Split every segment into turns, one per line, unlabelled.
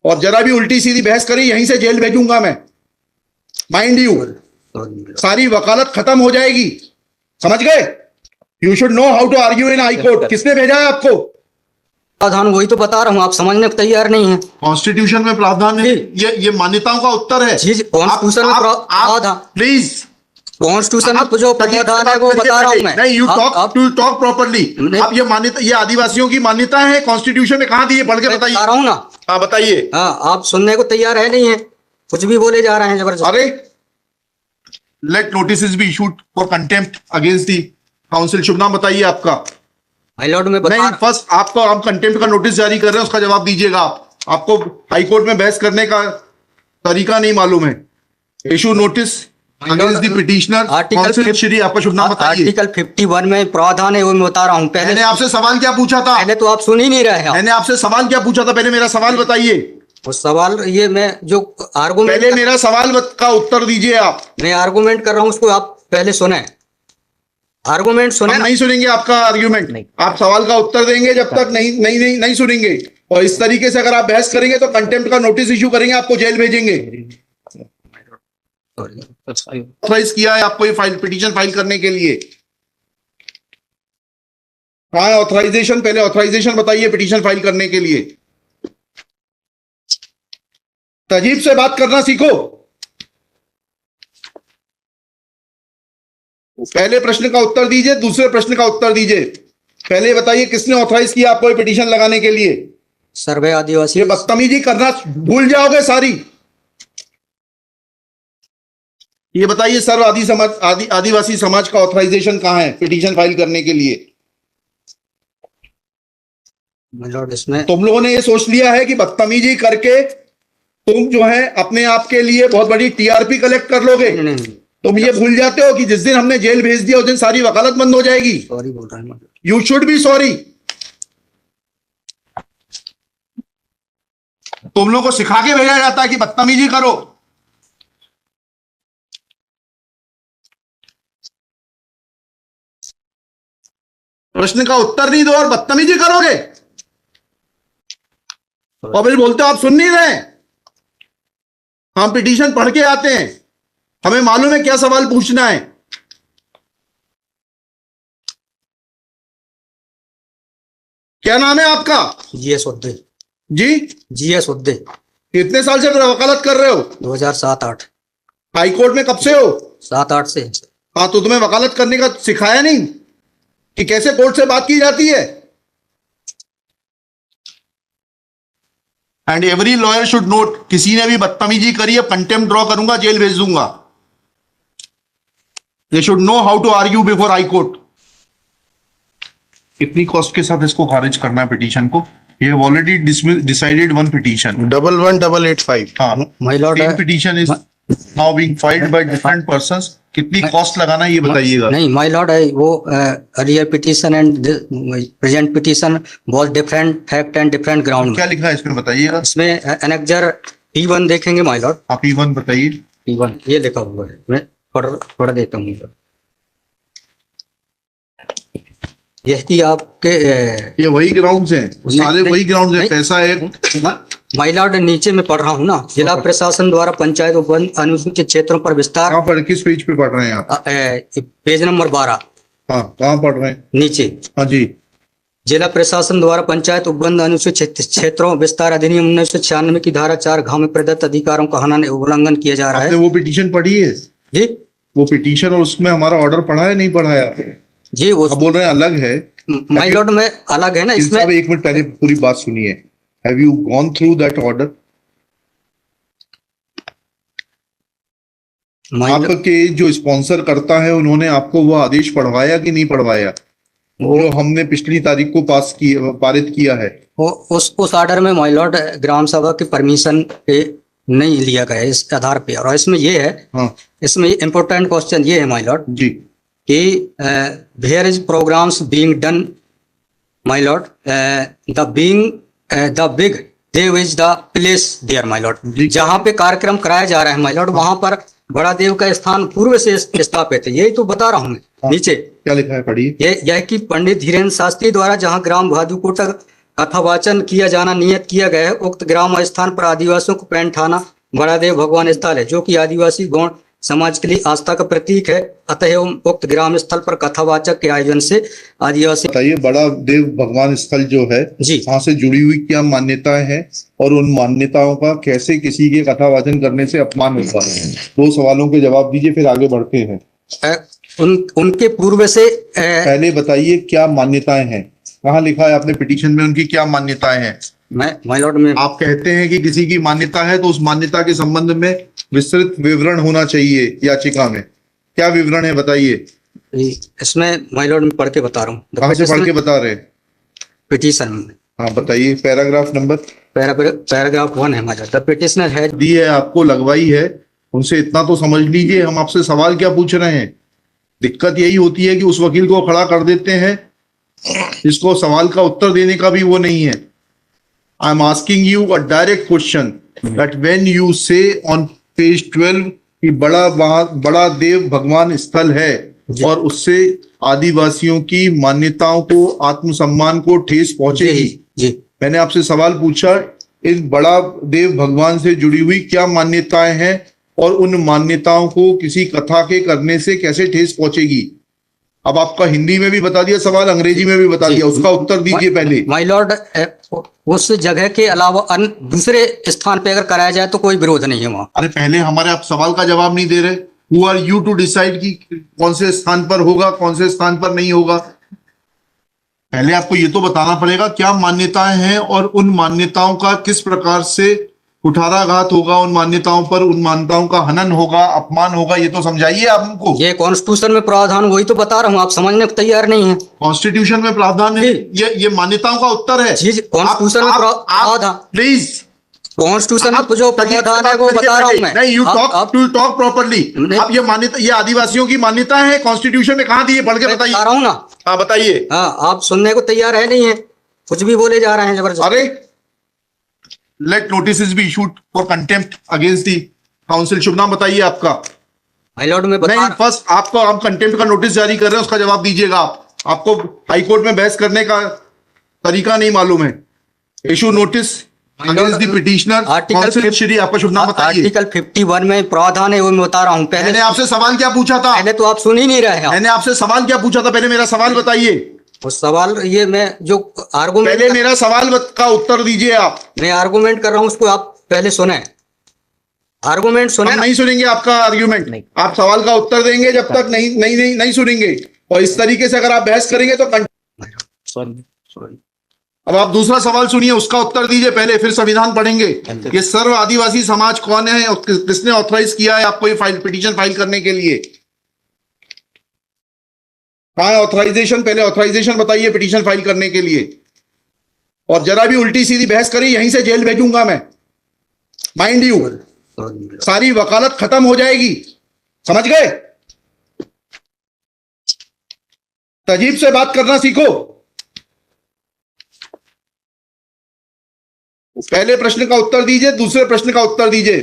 और जरा भी उल्टी सीधी बहस करी यहीं से जेल भेजूंगा मैं, माइंड यू। सारी वकालत खत्म हो जाएगी, समझ गए? You should know how to argue in high court. किसने भेजा है आपको?
प्रावधान वही तो बता रहा हूँ, आप समझने को तैयार नहीं है।
कॉन्स्टिट्यूशन में प्रावधान है, ये मान्यताओं का उत्तर है।
कॉन्स्टिट्यूशन में प्रावधान,
प्लीज
कॉन्स्टिट्यूशन में जो प्रावधान है वो बता रहा हूँ मैं।
नहीं, यू टॉक प्रॉपर्ली। आप ये मान्यता, ये आदिवासियों की मान्यता है, कॉन्स्टिट्यूशन में कहाँ दी है? पढ़ के बताइए।
बता रहा हूँ ना।
हाँ बताइए।
हाँ, आप सुनने को तैयार है नहीं है, कुछ भी बोले जा रहे हैं जबरदस्त।
अरे let notice be issued for contempt against the council. शुभ नाम बताइए आपका।
माय लॉर्ड में
नहीं, फर्स्ट आपको हम कंटेम्प्ट का नोटिस जारी कर रहे हैं, उसका जवाब दीजिएगा आप। आपको हाई कोर्ट में बहस करने का तरीका नहीं मालूम है। Issue notice against the petitioner council. Shri आपका शुभ नाम बताइए।
आर्टिकल 51 में प्रावधान है, वो मैं बता रहा हूँ।
मैंने आपसे सवाल क्या पूछा था?
पहले तो आप सुन ही नहीं रहे हैं।
मैंने आपसे सवाल क्या पूछा था? पहले मेरा सवाल बताइए।
वो सवाल ये मैं जो आर्गुमेंट,
पहले मेरा सवाल का उत्तर दीजिए आप।
मैं आर्गुमेंट कर रहा हूँ, उसको आप पहले सुने। आर्गुमेंट सुने।
हम नहीं सुनेंगे आपका आर्ग्यूमेंट। आप सवाल का उत्तर देंगे जब तक नहीं सुनेंगे। और इस तरीके से अगर आप बहस करेंगे तो कंटेम्प्ट का नोटिस इशू करेंगे, आपको जेल भेजेंगे। ऑथराइज किया है आपको ये पिटीशन फाइल करने के लिए? कहाँ है ऑथराइजेशन? पहले ऑथराइजेशन बताइए पिटीशन फाइल करने के लिए। तजीब से बात करना सीखो। पहले प्रश्न का उत्तर दीजिए, दूसरे प्रश्न का उत्तर दीजिए। पहले बताइए किसने ऑथराइज किया आपको पिटीशन लगाने के लिए?
सर्वे आदिवासी।
ये बदतमीजी करना भूल जाओगे सारी। ये बताइए सर्व आदिवासी समाज का ऑथराइजेशन कहाँ है पिटीशन फाइल करने के लिए?
लॉर्ड, इसमें
तुम लोगों ने ये सोच लिया है कि बदतमीजी करके तुम जो है अपने आप के लिए बहुत बड़ी टीआरपी कलेक्ट कर लोगे। तुम ये भूल जाते हो कि जिस दिन हमने जेल भेज दिया उस दिन सारी वकालत बंद हो जाएगी।
सॉरी बोल रहा हूं।
You should be sorry. तुम लोग को सिखा के भेजा जाता है कि बदतमीजी करो। प्रश्न का उत्तर नहीं दो और बदतमीजी करोगे। और फिर बोलते हो आप सुन नहीं रहे। हम पिटीशन पढ़ के आते हैं, हमें मालूम है क्या सवाल पूछना है। क्या नाम है आपका?
जीएस उद्दे।
जी?
जीएस उद्दे।
कितने साल से वकालत कर रहे हो?
2007-8।
हाई कोर्ट में कब से हो?
7-8 से।
हाँ, तो तुम्हें वकालत करने का सिखाया नहीं कि कैसे कोर्ट से बात की जाती है? And every lawyer should note, किसी ने भी बदतमीजी करी है कंटेम्प्ट ड्रॉ करूंगा, जेल भेज दूंगा। They should know how to argue before high court. कितनी कॉस्ट के साथ इसको खारिज करना है पिटीशन को? ये ऑलरेडी डिसाइडेड वन पिटीशन
11885।
हाँ,
my lord,
petition is now being filed by different persons. कितनी कॉस्ट लगाना है ये बताइएगा।
नहीं माय लॉर्ड, वो earlier petition and present petition बहुत different fact and different ground.
क्या लिखा है इसमें बताइएगा।
इसमें एनेक्जर P1 देखेंगे माय लॉर्ड।
आप P1 बताइए।
P1 ये लिखा हुआ है, मैं पढ़ देता हूँ। यही आपके
ये वही ग्राउंड्स हैं, सारे वही ग्राउंड्स हैं। पैसा है
माय लॉर्ड, नीचे में पढ़ रहा हूँ ना। जिला प्रशासन द्वारा पंचायत वन अनुसूचित क्षेत्रों पर विस्तार।
कहाँ पर, किस पेज पे पढ़ रहे हैं आप?
Page number 12।
हाँ, कहाँ पढ़ रहे हैं?
नीचे।
हाँ जी।
जिला प्रशासन द्वारा पंचायत उपबंध अनुसूचित क्षेत्रों विस्तार अधिनियम 1996 की धारा 4 घ में प्रदत्त अधिकारों का उल्लंघन किया जा रहा है।
आपने वो पिटीशन पढ़ी है?
जी,
वो पिटीशन और उसमें हमारा ऑर्डर पढ़ा है नहीं पढ़ा है?
जी वो
बोल रहे हैं अलग है।
माय लॉर्ड में अलग है ना इसमें।
एक मिनट पहले पूरी बात सुनिए। Have you gone through that order? आपके जो स्पॉन्सर करता है उन्होंने आपको वो आदेश पढ़वाया कि नहीं पढ़वाया? जो हमने पिछली तारीख को पारित किया है।
उस ऑर्डर में माय लॉर्ड ग्राम सभा की परमिशन पे नहीं लिया गया इस आधार पे। और इसमें ये है,
हाँ,
इसमें इम्पोर्टेंट क्वेश्चन ये है माय लॉर्ड
जी
कि where is programs being done my lord, the big Dev is the place there my lord. जहाँ पे कार्यक्रम कराया जा रहा है माय लॉर्ड, वहां पर बड़ा देव का स्थान पूर्व से स्थापित है। यही तो बता रहा हूँ मैं। नीचे
क्या लिखा है पढ़िए।
यह कि पंडित धीरेन्द्र शास्त्री द्वारा जहाँ ग्राम भादुकोटा कथावाचन किया जाना नियत किया गया है। उक्त ग्राम स्थान पर आदिवासियों को पैंट थाना बड़ादेव भगवान स्थल है, जो कि आदिवासी गौण समाज के लिए आस्था का प्रतीक है। अतएव उक्त ग्राम स्थल पर कथावाचक के आयोजन से आदिवासी।
बताइए, बड़ा देव भगवान स्थल जो है
जी,
वहां से जुड़ी हुई क्या मान्यताएं हैं और उन मान्यताओं का कैसे किसी के कथावाचन करने से अपमान होता है? दो सवालों के जवाब दीजिए, फिर आगे बढ़ते हैं।
उनके पूर्व से
पहले बताइए क्या मान्यताएं हैं, कहाँ लिखा है आपने पिटीशन में उनकी क्या मान्यताएं हैं?
माय लॉर्ड में
आप कहते हैं कि किसी की मान्यता है तो उस मान्यता के संबंध में विस्तृत विवरण होना चाहिए याचिका में। क्या विवरण है बताइए।
इसमें माय लॉर्ड में पढ़ के बता रहा हूँ।
कहाँ से पढ़ के बता रहे हैं?
पिटीशन में।
हाँ बताइए, पैराग्राफ नंबर।
पैराग्राफ 1 है my lord. The petitioner has
the है आपको, लगवाई है, उनसे इतना तो समझ लीजिए। हम आपसे सवाल क्या पूछ रहे हैं? दिक्कत यही होती है कि उस वकील को खड़ा कर देते हैं जिसको सवाल का उत्तर देने का भी वो नहीं है। I am asking you a direct question that when you से ऑन पेज 12 कि बड़ा देव भगवान स्थल है और उससे आदिवासियों की मान्यताओं को, आत्मसम्मान को ठेस पहुंचेगी।
जी,
मैंने आपसे सवाल पूछा, इन बड़ा देव भगवान से जुड़ी हुई क्या मान्यताएं हैं और उन मान्यताओं को किसी कथा के करने से कैसे ठेस पहुंचेगी? अब आपका हिंदी में भी बता दिया सवाल, अंग्रेजी में भी बता दिया, उसका उत्तर दीजिए पहले।
माय लॉर्ड, उस जगह के अलावा अन्य दूसरे स्थान पे अगर कराया जाए तो कोई विरोध नहीं है वहां।
अरे पहले हमारे आप सवाल का जवाब नहीं दे रहे। Who are you to decide कि कौन से स्थान पर होगा, कौन से स्थान पर नहीं होगा? पहले आपको ये तो बताना पड़ेगा क्या मान्यताएं हैं और उन मान्यताओं का किस प्रकार से कुठाराघात होगा, उन मान्यताओं पर, उन मान्यताओं का हनन होगा, अपमान होगा, ये तो समझाइए आप हमको।
ये कॉन्स्टिट्यूशन में प्रावधान, वही तो बता रहा हूँ, आप समझने को तैयार नहीं है।
कॉन्स्टिट्यूशन में प्रावधान है, ये मान्यताओं का उत्तर है।
जी, कॉन्स्टिट्यूशन में प्रावधान,
प्लीज
कॉन्स्टिट्यूशन में जो प्रावधान है वो बता रहा हूँ मैं।
नहीं, यू टॉक प्रॉपर्ली। आप ये मान्यता, ये आदिवासियों की मान्यता है, कॉन्स्टिट्यूशन में कहाँ दी है? पढ़ के बताइए।
बता रहा हूँ ना।
हाँ बताइए।
हाँ, आप सुनने को तैयार है नहीं है, कुछ भी बोले जा रहे हैं जबरदस्त।
अरे let notice be issued for contempt against the council. शुभ नाम बताइए आपका।
माय लॉर्ड में
नहीं, फर्स्ट आपको हम कंटेम्प्ट का नोटिस जारी कर रहे हैं, उसका जवाब दीजिएगा आप। आपको हाईकोर्ट में बहस करने का तरीका नहीं मालूम है। Issue notice against the petitioner. Council Shri, आपका शुभ नाम बताइए।
आर्टिकल 51 में प्रावधान है, वो मैं बता रहा हूँ। पहले
मैंने आपसे सवाल क्या पूछा था?
पहले तो आप सुन ही नहीं रहे हैं।
मैंने आपसे सवाल क्या पूछा था? पहले मेरा सवाल बताइए।
उस सवाल, ये मैं जो आर्गुमेंट,
पहले मेरा सवाल का उत्तर दीजिए आप।
मैं आर्गुमेंट कर रहा हूँ, उसको आप पहले सुने। आर्गुमेंट सुने।
हम नहीं सुनेंगे आपका आर्ग्यूमेंट। आप सवाल का उत्तर देंगे जब तक नहीं सुनेंगे। और इस तरीके से अगर आप बहस करेंगे तो
सॉरी।
अब आप दूसरा सवाल सुनिए, उसका उत्तर दीजिए पहले, फिर संविधान पढ़ेंगे। ये सर्व आदिवासी समाज कौन है और किसने ऑथराइज किया है आपको ये पिटीशन फाइल करने के लिए? कहाँ है ऑथराइजेशन? पहले ऑथराइजेशन बताइए पिटीशन फाइल करने के लिए। और जरा भी उल्टी सीधी बहस करी, यहीं से जेल भेजूंगा मैं, माइंड यू। सारी वकालत खत्म हो जाएगी, समझ गए? तजीब से बात करना सीखो। पहले प्रश्न का उत्तर दीजिए, दूसरे प्रश्न का उत्तर दीजिए।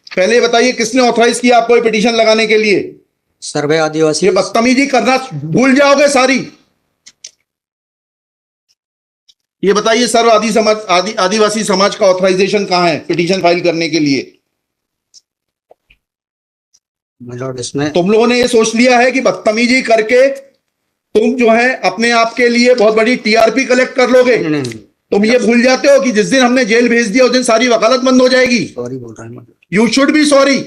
पहले बताइए किसने ऑथराइज किया आपको ये पिटीशन लगाने के लिए?
सर्वे आदिवासी।
ये बदतमीजी करना भूल जाओगे सारी। ये बताइए सर्व आदिवासी समाज का ऑथराइजेशन कहां है पिटीशन फाइल करने के लिए?
इसमें
तुम लोगों ने ये सोच लिया है कि बदतमीजी करके तुम जो है अपने आप के लिए बहुत बड़ी टीआरपी कलेक्ट कर लोगे।
नहीं।
तुम ये भूल जाते हो कि जिस दिन हमने जेल भेज दिया उस दिन सारी वकालत बंद हो जाएगी।
सॉरी बोल रहा हूं।
You should be sorry.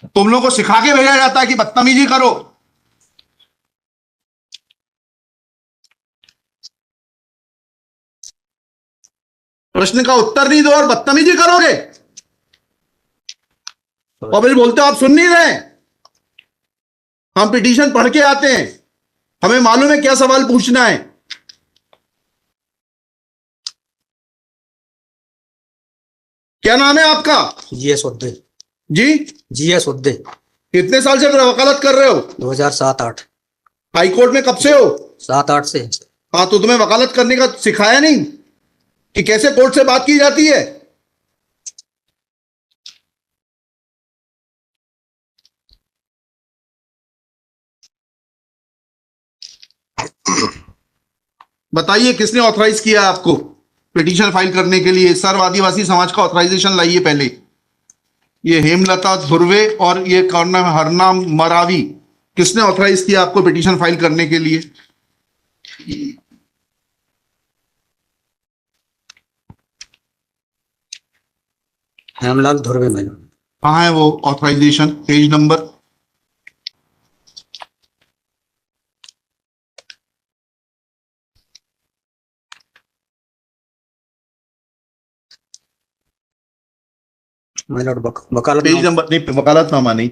तुम लोगों को सिखा के भेजा जाता है कि बदतमीजी करो। प्रश्न का उत्तर नहीं दो और बदतमीजी करोगे और फिर बोलते हो आप सुन नहीं रहे। हम पिटीशन पढ़ के आते हैं, हमें मालूम है क्या सवाल पूछना है। क्या नाम है आपका?
जीएस उद्दे।
जी,
जीएस उद्दे।
कितने साल से वकालत कर रहे हो?
2007-8।
हाई कोर्ट में कब से हो?
7-8 से।
हाँ, तो तुम्हें वकालत करने का सिखाया नहीं कि कैसे कोर्ट से बात की जाती है? बताइए किसने ऑथराइज किया आपको पिटीशन फाइल करने के लिए? सर्व आदिवासी समाज का ऑथराइजेशन लाइए पहले। ये हेमलता धुर्वे और ये कौन नाम है, हरनाम मरावी, किसने ऑथराइज किया आपको पिटीशन फाइल करने के लिए?
Hemlal Dhurve my lord.
कहाँ है वो authorization? Page number?
My lord वकालत
पेज नंबर नहीं, वकालतनामा नहीं,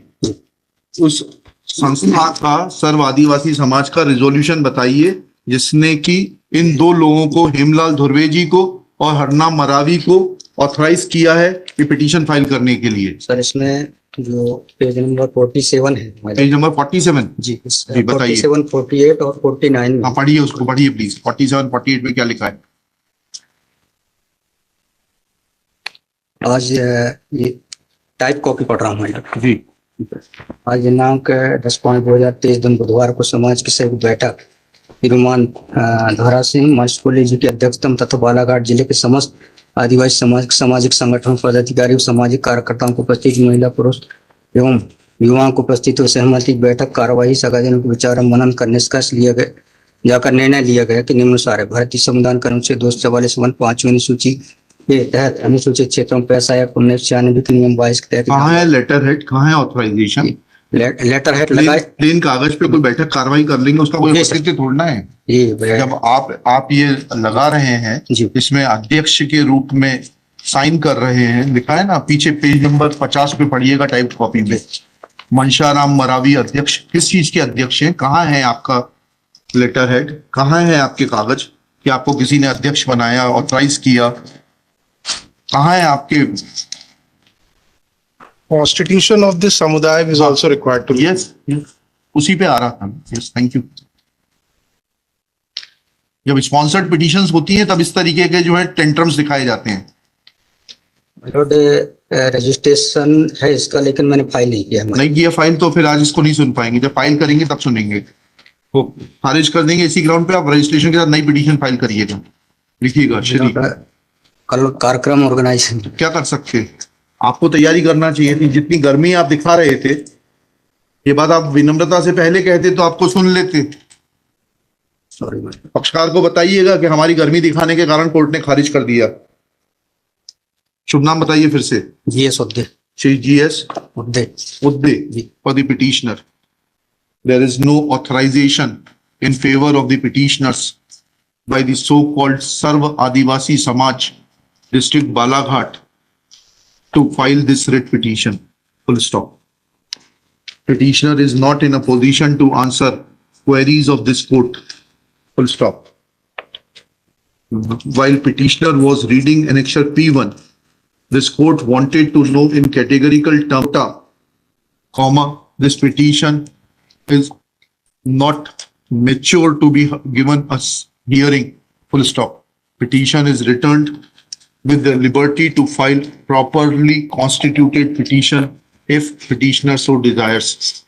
उस संस्था का सर्व आदिवासी समाज का रिजोल्यूशन बताइए जिसने कि इन दो लोगों को, हेमलाल धुर्वे जी को और हरनाम मरावी को, ऑथराइज किया है कि पिटीशन फाइल करने के लिए।
सर इसमें जो पेज नंबर 47 है my lord।
पेज नंबर 47
जी
जी, बताइए।
47, 48 और 49 में।
हाँ पढ़िए, उसको पढ़िए प्लीज। 47, 48 में क्या लिखा है?
आज ये टाइप कॉपी पढ़ रहा हूँ मैं।
जी
आज दिनांक 10/5/2023 दिन बुधवार को समाज की संयुक्त बैठक श्रीमान धरा सिंह मर्सकोली जी की अध्यक्षता में तथा बालाघाट जिले के समस्त आदिवासी समाज सामाजिक संगठनों पदाधिकारियों सामाजिक कार्यकर्ताओं को उपस्थित महिला पुरुष एवं युवाओं को उपस्थित हुए सहमति बैठक कार्यवाही सगाजनों को विचार और मनन कर निष्कर्ष लिया गया जाकर निर्णय लिया गया कि निम्नानुसार है। भारतीय संविधान का अनुच्छेद 244 पांचवी अनुसूची के तहत अनुसूचित क्षेत्रों में पैसा या 1996 के नियम 22 के तहत
कहाँ है लेटर हेड, कहाँ है ऑथराइजेशन?
लेटर हेड लगाए।
प्लेन कागज पे कोई बैठक कार्रवाई कर लेंगे, उसका कोई
जी सर।
औचित्य थोड़ना है।
ये
जब आप ये लगा रहे हैं,
जी।
इसमें अध्यक्ष के रूप में साइन कर रहे हैं, लिखा है ना पीछे, पेज नंबर 50 पे पढ़िएगा टाइप कॉपी में। मनशाराम मरावी अध्यक्ष, किस चीज के अध्यक्ष हैं? कहाँ है आपका लेटर हेड? कहाँ है आपके कागज कि आपको किसी ने अध्यक्ष बनाया, ऑथराइज किया? कहाँ है आपके?
Constitution of this samudaya is also required to be.
Yes, उसी पे आ रहा था। Yes, thank you. जब स्पॉन्सर्ड पिटीशंस होती हैं तब इस तरीके के जो है टेंट्रम्स दिखाए जाते हैं।
लॉर्ड रजिस्ट्रेशन है इसका, लेकिन मैंने फाइल नहीं किया।
नहीं किया फाइल तो फिर आज इसको नहीं सुन पाएंगे। जब फाइल करेंगे तब सुनेंगे। वो खारिज कर देंगे इसी ग्राउंड पे। आप रजिस्ट्रेशन के साथ नई पिटीशन फाइल करिएगा। लिखिएगा श्री।
कल कार्यक्रम ऑर्गेनाइज
क्या कर सकते हैं? आपको तैयारी करना चाहिए थी। जितनी गर्मी आप दिखा रहे थे, ये बात आप विनम्रता से पहले कहते तो आपको सुन लेते।
सॉरी।
पक्षकार को बताइएगा कि हमारी गर्मी दिखाने के कारण कोर्ट ने खारिज कर दिया। शुभ नाम बताइए फिर से।
GS Udde.
Shri GS
Udde.
Udde for the petitioner. There is no authorization in favor of the petitioners by the so-called Sarva Adivasi Samaj, District Balaghat, to file this writ petition. Full stop. Petitioner is not in a position to answer queries of this court. Full stop. While petitioner was reading annexure P1, this court wanted to know in categorical terms, comma, this petition is not mature to be given a hearing. Full stop. Petition is returned with the liberty to file properly constituted petition if petitioner so desires.